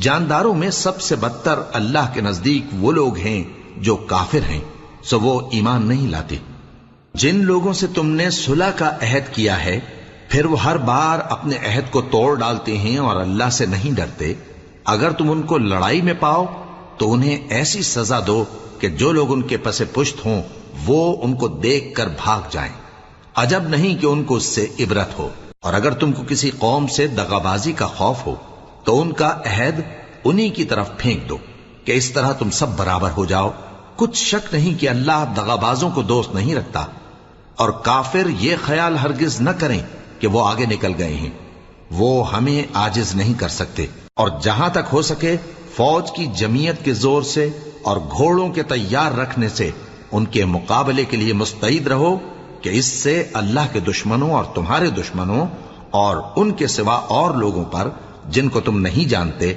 جانداروں میں سب سے بدتر اللہ کے نزدیک وہ لوگ ہیں جو کافر ہیں، سو وہ ایمان نہیں لاتے۔ جن لوگوں سے تم نے صلح کا عہد کیا ہے پھر وہ ہر بار اپنے عہد کو توڑ ڈالتے ہیں اور اللہ سے نہیں ڈرتے، اگر تم ان کو لڑائی میں پاؤ تو انہیں ایسی سزا دو کہ جو لوگ ان کے پس پشت ہوں وہ ان کو دیکھ کر بھاگ جائیں۔ عجب نہیں کہ ان کو اس سے عبرت ہو۔ اور اگر تم کو کسی قوم سے دغابازی کا خوف ہو تو ان کا عہد انہی کی طرف پھینک دو کہ اس طرح تم سب برابر ہو جاؤ۔ کچھ شک نہیں کہ اللہ دغابازوں کو دوست نہیں رکھتا، اور کافر یہ خیال ہرگز نہ کریں کہ وہ آگے نکل گئے ہیں، وہ ہمیں عاجز نہیں کر سکتے۔ اور جہاں تک ہو سکے فوج کی جمعیت کے زور سے اور گھوڑوں کے تیار رکھنے سے ان کے مقابلے کے لیے مستعد رہو کہ اس سے اللہ کے دشمنوں اور تمہارے دشمنوں اور ان کے سوا اور لوگوں پر جن کو تم نہیں جانتے